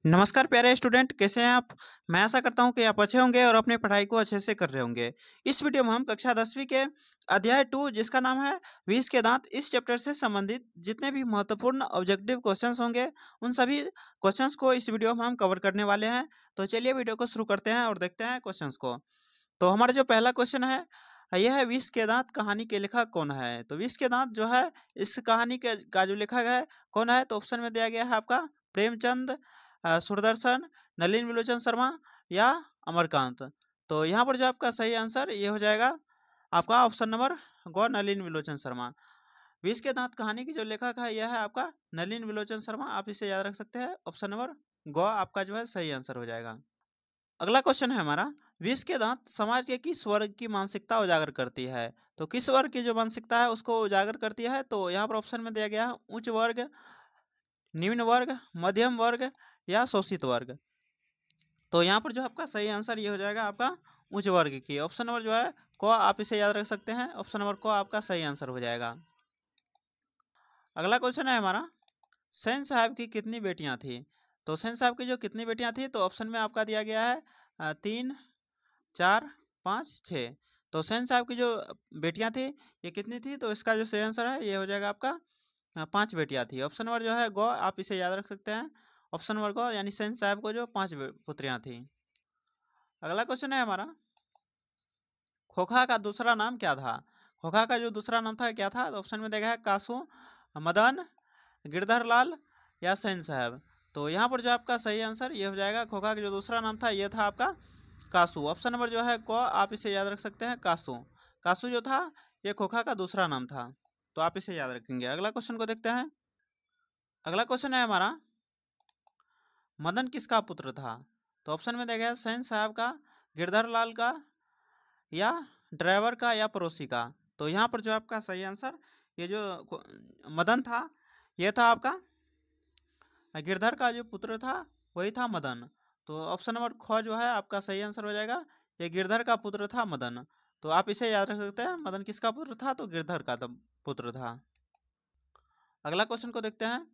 नमस्कार प्यारे स्टूडेंट, कैसे हैं आप। मैं आशा करता हूं कि आप अच्छे होंगे और अपनी पढ़ाई को अच्छे से कर रहे होंगे। इस वीडियो में हम कक्षा 10वीं के अध्याय 2 जिसका नाम है 20 के दांत, इस चैप्टर से संबंधित जितने भी महत्वपूर्ण ऑब्जेक्टिव क्वेश्चंस होंगे उन सभी क्वेश्चंस को इस वीडियो में हम कवर करने वाले हैं। तो चलिए वीडियो को शुरू करते हैं और देखते हैं क्वेश्चंस को। तो हमारा जो पहला क्वेश्चन है यह है, 20 के दांत कहानी के लेखक कौन है। तो 20 के दांत जो है इस कहानी के का जो लेखक है कौन है, तो ऑप्शन में दिया गया है आपका प्रेमचंद, सूरदर्शन, नलिन विलोचन शर्मा या अमरकांत। तो यहाँ पर जो आपका सही आंसर ये हो जाएगा आपका ऑप्शन नंबर ग, नलिन विलोचन शर्मा। 20 के दांत कहानी की जो लेखक है यह है आपका नलिन विलोचन शर्मा। आप इसे याद रख सकते हैं, ऑप्शन नंबर ग आपका जो है सही आंसर हो जाएगा। अगला क्वेश्चन है हमारा, 20 के दांत समाज के किस वर्ग की मानसिकता उजागर करती है। तो किस वर्ग की जो मानसिकता है उसको उजागर करती है, तो यहाँ पर ऑप्शन में दिया गया है उच्च वर्ग, निम्न वर्ग, मध्यम वर्ग या शोषित वर्ग। तो यहाँ पर जो आपका सही आंसर ये हो जाएगा आपका उच्च वर्ग की। ऑप्शन नंबर जो है को आप इसे याद रख सकते हैं, ऑप्शन नंबर को आपका सही आंसर हो जाएगा। अगला क्वेश्चन है हमारा, सेन साहब की कितनी बेटियां थी। तो सेन साहब की जो कितनी बेटियां थी, तो ऑप्शन में आपका दिया गया है 3, 4, 5, 6। तो सेन साहब की जो बेटियां थी ये कितनी थी, तो इसका जो सही आंसर है ये हो जाएगा आपका 5 बेटियां थी। ऑप्शन नंबर जो है गो आप इसे याद रख सकते हैं, ऑप्शन नंबर गो, यानी सेन साहब को जो 5 पुत्रियां थी। अगला क्वेश्चन है हमारा, खोखा का दूसरा नाम क्या था। खोखा का जो दूसरा नाम था क्या था, तो ऑप्शन में देखा है कासू, मदन, गिरधर लाल या सेन साहब। तो यहाँ पर जो आपका सही आंसर ये हो जाएगा, खोखा का जो दूसरा नाम था ये था आपका कासू। ऑप्शन नंबर जो है को आप इसे याद रख सकते हैं, कासू। कासू जो था ये खोखा का दूसरा नाम था, तो आप इसे याद रखेंगे। अगला क्वेश्चन को देखते हैं। अगला क्वेश्चन है हमारा, मदन किसका पुत्र था। तो ऑप्शन में देखा है सेन साहब का, गिरधर लाल का या ड्राइवर का या पड़ोसी का। तो यहाँ पर जो आपका सही आंसर ये जो मदन था ये था आपका गिरधर का जो पुत्र था वही था मदन। तो ऑप्शन नंबर ख जो है आपका सही आंसर हो जाएगा, ये गिरधर का पुत्र था मदन। तो आप इसे याद रख सकते हैं, मदन किसका पुत्र था, तो गिरधर का पुत्र था। अगला क्वेश्चन को देखते हैं,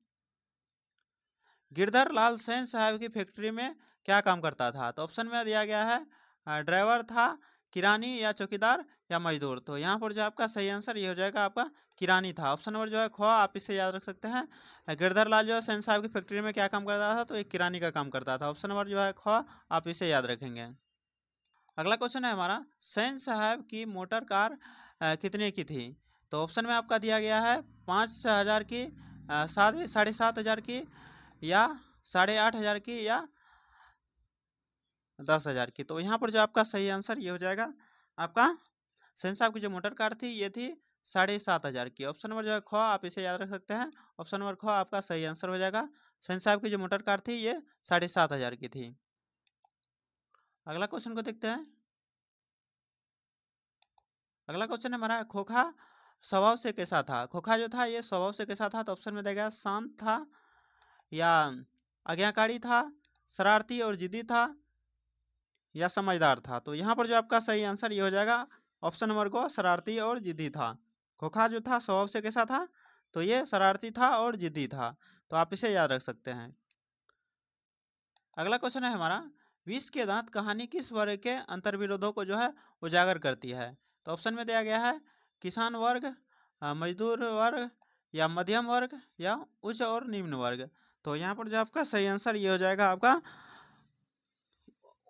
गिरधर लाल सेन साहब की फैक्ट्री में क्या काम करता था। तो ऑप्शन में दिया गया है ड्राइवर था, किरानी या चौकीदार या मजदूर। तो यहाँ पर जो आपका सही आंसर ये हो जाएगा आपका किरानी था। ऑप्शन नंबर जो है ख आप इसे याद रख सकते हैं, गिरधर लाल जो है सेन साहब की फैक्ट्री में क्या काम करता था, तो एक किरानी का काम करता था। ऑप्शन नंबर जो है ख आप इसे याद रखेंगे। अगला क्वेश्चन है हमारा, सेन साहब की मोटर कार कितने की थी। तो ऑप्शन में आपका दिया गया है 5,000 की, 7,500 की या 8,500 की या 10,000 की। तो यहाँ पर जो आपका सही आंसर ये हो जाएगा आपका सेन साहब की जो मोटर कार थी ये थी 7,500 की। ऑप्शन नंबर जो है ख आप इसे याद रख सकते हैं, ऑप्शन नंबर ख आपका सही आंसर हो जाएगा। सेन साहब की जो मोटर कार थी ये 7,500 की थी। अगला क्वेश्चन को देखते हैं। अगला क्वेश्चन है हमारा, खोखा स्वभाव से कैसा था। खोखा जो था ये स्वभाव से कैसा था, तो ऑप्शन में देगा शांत था या आज्ञाकारी था, शरारती और जिद्दी था या समझदार था। तो यहाँ पर जो आपका सही आंसर ये हो जाएगा, ऑप्शन नंबर को शरारती और जिद्दी था। खोखा जो था स्वभाव से कैसा था, तो ये शरारती था और जिद्दी था। तो आप इसे याद रख सकते हैं। अगला क्वेश्चन है हमारा, 20 के दांत कहानी किस वर्ग के अंतर्विरोधों को जो है उजागर करती है। तो ऑप्शन में दिया गया है किसान वर्ग, मजदूर वर्ग या मध्यम वर्ग या उच्च और निम्न वर्ग। तो यहाँ पर जो आपका सही आंसर ये हो जाएगा आपका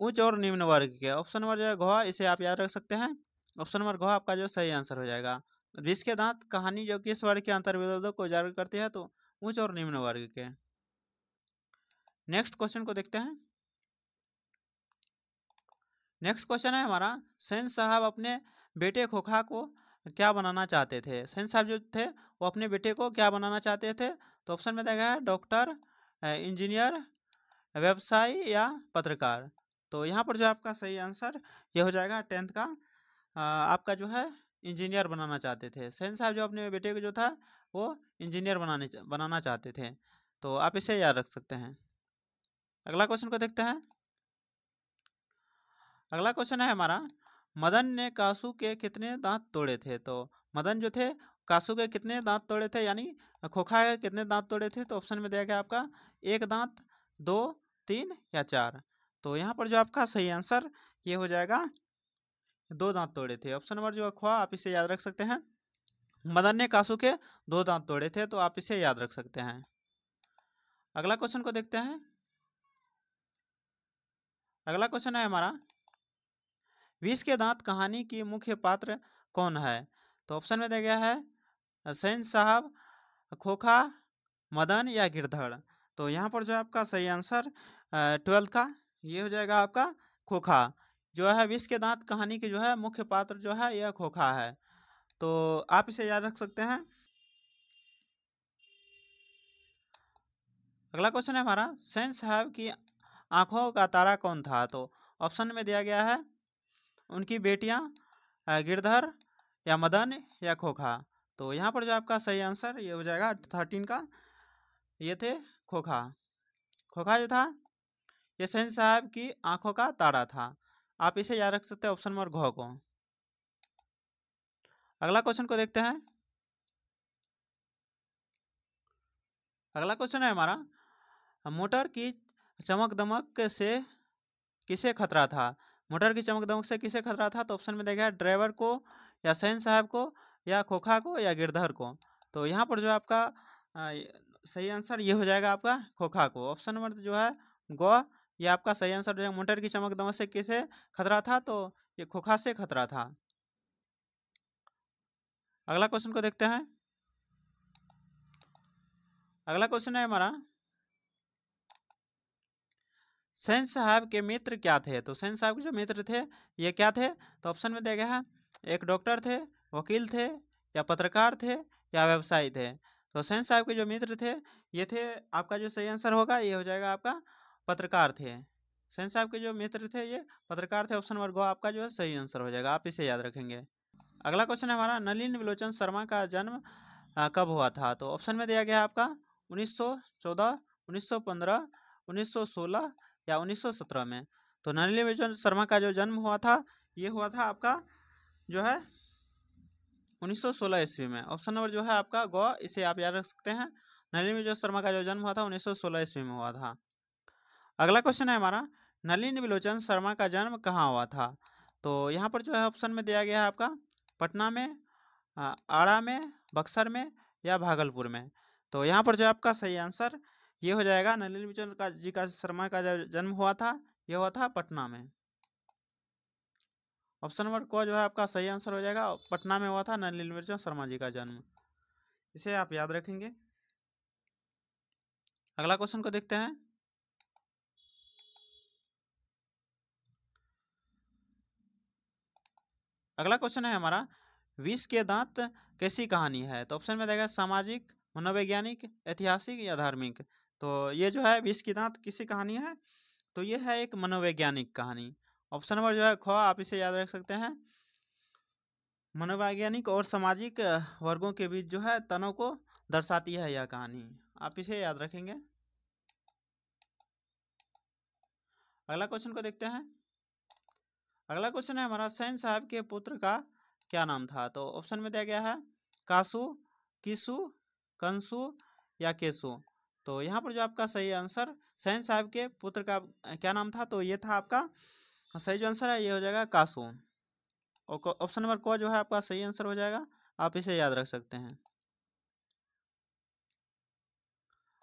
उच्च और निम्न वर्ग के। ऑप्शन नंबर जो है घोआ, इसे आप याद रख सकते हैं, ऑप्शन नंबर घोआ आपका जो सही आंसर हो जाएगा। 20 के दांत कहानी जो किस वर्ग के अंतर्विरोधों को उजागर करती है, तो उच्च और निम्न वर्ग के। नेक्स्ट क्वेश्चन को देखते हैं। नेक्स्ट क्वेश्चन है हमारा, सेन साहब अपने बेटे खोखा को क्या बनाना चाहते थे। सेन साहब जो थे वो अपने बेटे को क्या बनाना चाहते थे। तो ऑप्शन में देखा है डॉक्टर, इंजीनियर, व्यवसायी या पत्रकार। तो यहाँ पर जो आपका सही आंसर ये हो जाएगा 10th का आपका जो है इंजीनियर बनाना चाहते थे। सेन साहब जो अपने बेटे को जो था वो इंजीनियर बनाना चाहते थे। तो आप इसे याद रख सकते हैं। अगला क्वेश्चन को देखते हैं। अगला क्वेश्चन है हमारा, मदन ने कासू के कितने दांत तोड़े थे। तो मदन जो थे कासू के कितने दांत तोड़े थे, यानी खोखा के कितने दांत तोड़े थे। तो ऑप्शन में दिया गया आपका 1 दांत, 2, 3 या 4। तो यहाँ पर जो आपका सही आंसर ये हो जाएगा 2 दांत तोड़े थे। ऑप्शन नंबर जो है ख, आप इसे याद रख सकते हैं। मदन ने कासू के 2 दांत तोड़े थे, तो आप इसे याद रख सकते हैं। अगला क्वेश्चन को देखते हैं। अगला क्वेश्चन है हमारा, विष के दांत कहानी की मुख्य पात्र कौन है? तो ऑप्शन में दिया गया है सैन साहब, खोखा, मदन या गिरधर। तो यहाँ पर जो है आपका सही आंसर 12th का ये हो जाएगा आपका खोखा। जो है विष के दांत कहानी के जो है मुख्य पात्र जो है यह खोखा है। तो आप इसे याद रख सकते हैं। अगला क्वेश्चन है हमारा, सैन साहब की आंखों का तारा कौन था? तो ऑप्शन में दिया गया है उनकी बेटियां, गिरधर या मदन या खोखा। तो यहाँ पर जो आपका सही आंसर ये हो जाएगा 13 का, ये थे खोखा। खोखा जो था ये सैन साहब की आंखों का तारा था। आप इसे याद रख सकते हैं ऑप्शन नंबर घ को। अगला क्वेश्चन को देखते हैं। अगला क्वेश्चन है हमारा, मोटर की चमक दमक से किसे खतरा था? मोटर की चमक दमक से किसे खतरा था? तो ऑप्शन में देखा ड्राइवर को या सैन साहब को या खोखा को या गिरधर को। तो यहाँ पर जो आपका सही आंसर ये हो जाएगा आपका खोखा को। ऑप्शन नंबर जो है ग, ये आपका सही आंसर जो है। मोटर की चमक दमक से किसे खतरा था? तो ये खोखा से खतरा था। अगला क्वेश्चन को देखते हैं। अगला क्वेश्चन है हमारा, सैन साहब के मित्र क्या थे? तो सैन साहब के जो मित्र थे ये क्या थे? तो ऑप्शन में दिया गया है एक डॉक्टर थे, वकील थे या पत्रकार थे या व्यवसायी थे। तो सैन साहब के जो मित्र थे ये थे, आपका जो सही आंसर होगा ये हो जाएगा आपका पत्रकार थे। सैन साहब के जो मित्र थे ये पत्रकार थे। ऑप्शन नंबर ग आपका जो है सही आंसर हो जाएगा, आप इसे याद रखेंगे। अगला क्वेश्चन है हमारा, नलिन विलोचन शर्मा का जन्म कब हुआ था? तो ऑप्शन में दिया गया है आपका 1914, 1915, 1916 या 1917 में। तो नलिनी विलोचन शर्मा का जो जन्म हुआ था ये हुआ था आपका जो है 1916 ईस्वी में। ऑप्शन नंबर जो है आपका ग, इसे आप याद रख सकते हैं। नलिनी विलोचन शर्मा का जो जन्म हुआ था 1916 ईस्वी में हुआ था। अगला क्वेश्चन है हमारा, नलिनी विलोचन शर्मा का जन्म कहाँ हुआ था? तो यहाँ पर जो है ऑप्शन में दिया गया है आपका पटना में, आरा में, बक्सर में या भागलपुर में। तो यहाँ पर जो आपका सही आंसर ये हो जाएगा, नलिनी विलोचन का जी का शर्मा का जो जन्म हुआ था ये हुआ था पटना में। ऑप्शन नंबर को जो है आपका सही आंसर हो जाएगा, पटना में हुआ था नलिनी विलोचन शर्मा जी का जन्म। इसे आप याद रखेंगे। अगला क्वेश्चन को देखते हैं। अगला क्वेश्चन है हमारा, विष के दांत कैसी कहानी है? तो ऑप्शन में देगा सामाजिक, मनोवैज्ञानिक, ऐतिहासिक या धार्मिक। तो ये जो है विष के दांत किसी कहानी है? तो ये है एक मनोवैज्ञानिक कहानी। ऑप्शन नंबर जो है ख, आप इसे याद रख सकते हैं। मनोवैज्ञानिक और सामाजिक वर्गों के बीच जो है तनाव को दर्शाती है यह कहानी, आप इसे याद रखेंगे। अगला क्वेश्चन को देखते हैं। अगला क्वेश्चन है हमारा, सैन साहब के पुत्र का क्या नाम था? तो ऑप्शन में दिया गया है कासू, किसु, कंसु या केसु। तो यहाँ पर जो आपका सही आंसर, सैन साहब के पुत्र का क्या नाम था? तो ये था आपका सही जो आंसर है ये हो जाएगा कासू। और ऑप्शन नंबर को जो है आपका सही आंसर हो जाएगा, आप इसे याद रख सकते हैं।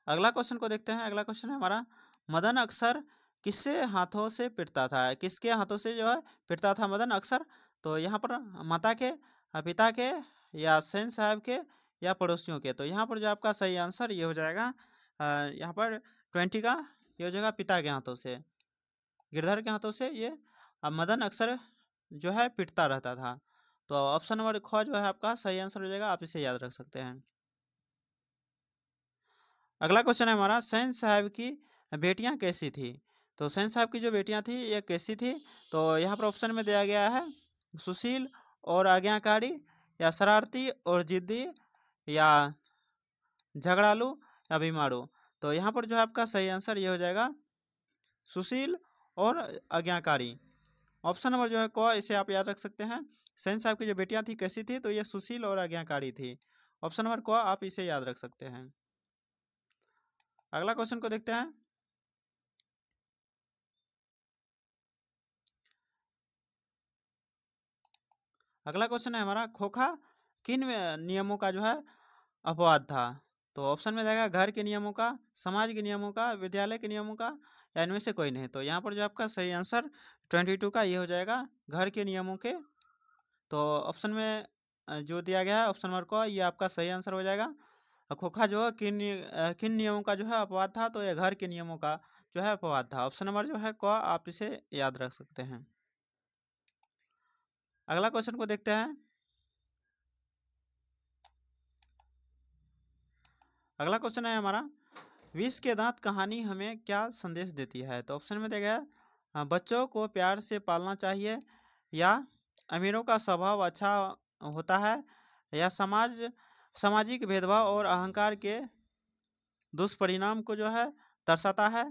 अगला क्वेश्चन को देखते हैं। अगला क्वेश्चन है हमारा, मदन अक्सर किससे हाथों से पिटता था? किसके हाथों से जो है पिटता था मदन अक्सर? तो यहाँ पर माता के, पिता के या सैन साहब के या पड़ोसियों के। तो यहाँ पर जो आपका सही आंसर ये हो जाएगा यहाँ पर 20 का, ये हो जाएगा पिता के हाथों से, गिरधर के हाथों से ये मदन अक्सर जो है पिटता रहता था। तो ऑप्शन नंबर ख जो है आपका सही आंसर हो जाएगा, आप इसे याद रख सकते हैं। अगला क्वेश्चन है हमारा, सैन साहब की बेटियां कैसी थी? तो सैन साहब की जो बेटियां थी ये कैसी थी? तो यहाँ पर ऑप्शन में दिया गया है सुशील और आज्ञाकारी या शरारती और जिद्दी या झगड़ालू या बीमारू। तो यहाँ पर जो है आपका सही आंसर ये हो जाएगा सुशील और आज्ञाकारी। ऑप्शन नंबर जो है को, इसे आप याद रख सकते हैं। सैन साहब की जो बेटियां थी कैसी थी? तो ये सुशील और आज्ञाकारी थी। ऑप्शन नंबर को आप इसे याद रख सकते हैं। अगला क्वेश्चन को देखते हैं। अगला क्वेश्चन है हमारा, खोखा किन नियमों का जो है अपवाद था? तो ऑप्शन में रहेगा घर के नियमों का, समाज के नियमों का, विद्यालय के नियमों का, या इनमें से कोई नहीं। तो यहाँ पर जो आपका सही आंसर 22 का ये हो जाएगा, घर के नियमों के। तो ऑप्शन में जो दिया गया है ऑप्शन नंबर को, ये आपका सही आंसर हो जाएगा। खोखा जो है किन नियमों का जो है अपवाद था? तो ये घर के नियमों का जो है अपवाद था। ऑप्शन नंबर जो है क, आप इसे याद रख सकते हैं। अगला क्वेश्चन को देखते हैं। अगला क्वेश्चन है हमारा, विष के दांत कहानी हमें क्या संदेश देती है? तो ऑप्शन में दिया गया है, बच्चों को प्यार से पालना चाहिए, या अमीरों का स्वभाव अच्छा होता है, या सामाजिक भेदभाव और अहंकार के दुष्परिणाम को जो है दर्शाता है,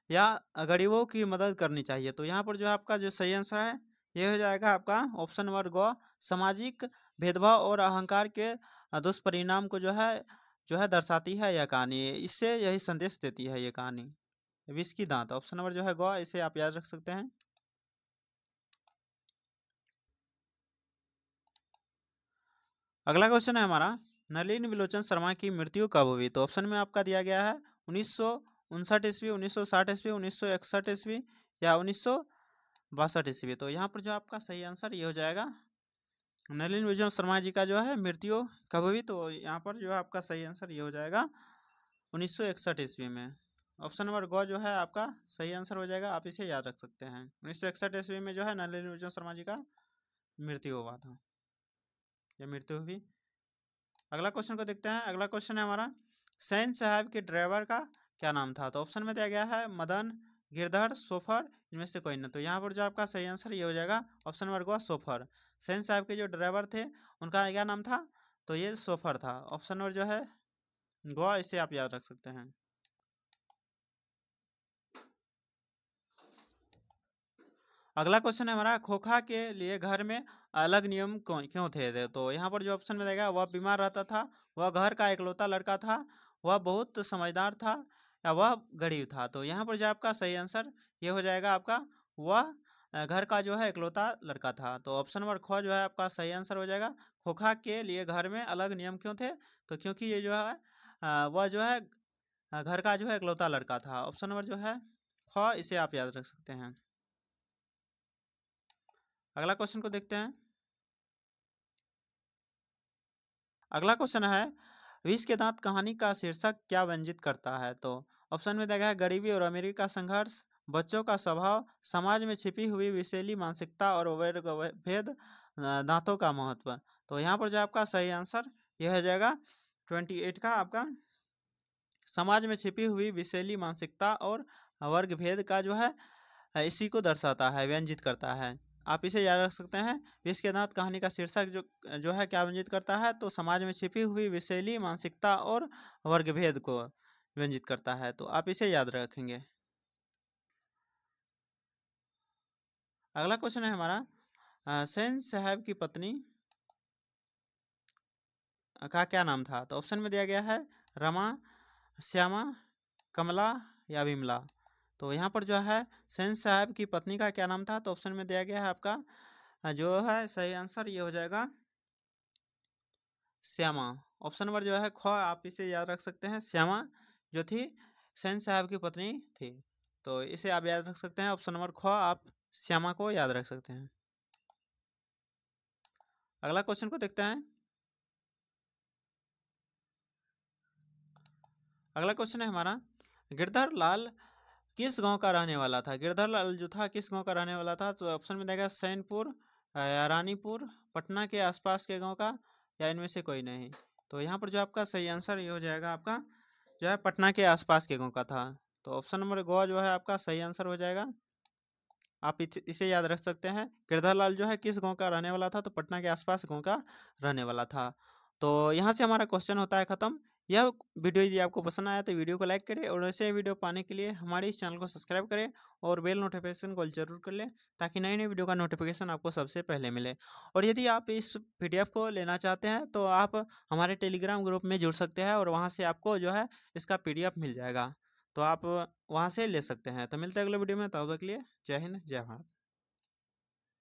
या गरीबों की मदद करनी चाहिए। तो यहाँ पर जो आपका जो सही आंसर है ये हो जाएगा आपका ऑप्शन नंबर ग, सामाजिक भेदभाव और अहंकार के दुष्परिणाम को जो है दर्शाती है यह कहानी। इससे यही संदेश देती है ये कहानी। विष की दांत, ऑप्शन नंबर जो है ग, इसे आप याद रख सकते हैं। अगला क्वेश्चन है हमारा, नलिनी विलोचन शर्मा की मृत्यु कब हुई? तो ऑप्शन में आपका दिया गया है 1959 ईस्वी, 1960 ईस्वी, 1961 ईस्वी, या 1962 ईस्वी। तो यहाँ पर जो आपका सही आंसर ये हो जाएगा, नलिनी विलोचन शर्मा जी का जो है मृत्यु कब हुई? तो यहाँ पर जो है आपका सही आंसर ये हो जाएगा 1961 ईस्वी में। ऑप्शन नंबर ग जो है आपका सही आंसर हो जाएगा, आप इसे याद रख सकते हैं। 1961 ईस्वी में जो है नलिनी विलोचन शर्मा जी का मृत्यु हुआ था, या मृत्यु हुई। अगला क्वेश्चन को देखते हैं। अगला क्वेश्चन है हमारा, सैन साहब के ड्राइवर का क्या नाम था? तो ऑप्शन में दिया गया है मदन, गिरधर, सोफर, इनमें से कोई ना। तो यहाँ पर जो आपका सही आंसर ये हो जाएगा ऑप्शन नंबर ग, सोफर। सैन साहब के जो ड्राइवर थे उनका क्या नाम था? तो ये सोफर था। ऑप्शन नंबर जो है ग, इसे आप याद रख सकते हैं। अगला क्वेश्चन है हमारा, खोखा के लिए घर में अलग नियम क्यों थे? तो यहाँ पर जो ऑप्शन में देगा, वह बीमार रहता था, वह घर का इकलौता लड़का था, वह बहुत समझदार था, या वह गरीब था। तो यहाँ पर जो आपका सही आंसर ये हो जाएगा आपका, वह घर का जो है इकलौता लड़का था। तो ऑप्शन नंबर ख जो है आपका सही आंसर हो जाएगा। खोखा के लिए घर में अलग नियम क्यों थे? तो क्योंकि ये जो है वह जो है घर का जो है इकलौता लड़का था। ऑप्शन नंबर जो है ख, इसे आप याद रख सकते हैं। अगला क्वेश्चन को देखते हैं। अगला क्वेश्चन है, विष के दांत कहानी का शीर्षक क्या व्यंजित करता है? तो ऑप्शन में देखा है, गरीबी और अमीरी का संघर्ष, बच्चों का स्वभाव, समाज में छिपी हुई विषैली मानसिकता, और वर्ग भेद, दांतों का महत्व। तो यहाँ पर जो आपका सही आंसर यह हो जाएगा 28 का आपका, समाज में छिपी हुई विषैली मानसिकता और वर्ग भेद का जो है इसी को दर्शाता है, व्यंजित करता है। आप इसे याद रख सकते हैं। विष के दांत कहानी का शीर्षक जो है क्या व्यंजित करता है? तो समाज में छिपी हुई विषैली मानसिकता और वर्ग भेद को व्यंजित करता है। तो आप इसे याद रखेंगे। अगला क्वेश्चन है हमारा, सैन साहब की पत्नी का क्या नाम था? तो ऑप्शन में दिया गया है रमा, श्यामा, कमला, या विमला। तो यहाँ पर जो है सैन साहब की पत्नी का क्या नाम था? तो ऑप्शन में दिया गया है आपका जो है सही आंसर ये हो जाएगा श्यामा। ऑप्शन नंबर जो है ख, आप इसे याद रख सकते हैं। श्यामा जो थी सैन साहब की पत्नी थी। तो इसे आप याद रख सकते हैं। ऑप्शन नंबर ख, आप श्यामा को याद रख सकते हैं। अगला क्वेश्चन को देखते हैं। अगला क्वेश्चन है हमारा, गिरधर लाल किस गांव का रहने वाला था? गिरधर लाल जो था किस गांव का रहने वाला था? तो ऑप्शन में देगा सैनपुर, या रानीपुर, पटना के आसपास के गांव का, या इनमें से कोई नहीं। तो यहाँ पर जो आपका सही आंसर ये हो जाएगा आपका, जो है पटना के आसपास के गांव का था। तो ऑप्शन नंबर ग जो है आपका सही आंसर हो जाएगा। आप इसे याद रख सकते हैं। गिरधर लाल जो है किस गांव का रहने वाला था? तो पटना के आसपास गांव का रहने वाला था। तो यहाँ से हमारा क्वेश्चन होता है खत्म। यह वीडियो यदि आपको पसंद आया तो वीडियो को लाइक करें, और ऐसे वीडियो पाने के लिए हमारे इस चैनल को सब्सक्राइब करें, और बेल नोटिफिकेशन को जरूर कर लें, ताकि नई नई वीडियो का नोटिफिकेशन आपको सबसे पहले मिले। और यदि आप इस PDF को लेना चाहते हैं तो आप हमारे टेलीग्राम ग्रुप में जुड़ सकते हैं, और वहाँ से आपको जो है इसका PDF मिल जाएगा। तो आप वहाँ से ले सकते हैं। तो मिलते हैं अगले वीडियो में, तब तक के लिए जय हिंद, जय भारत।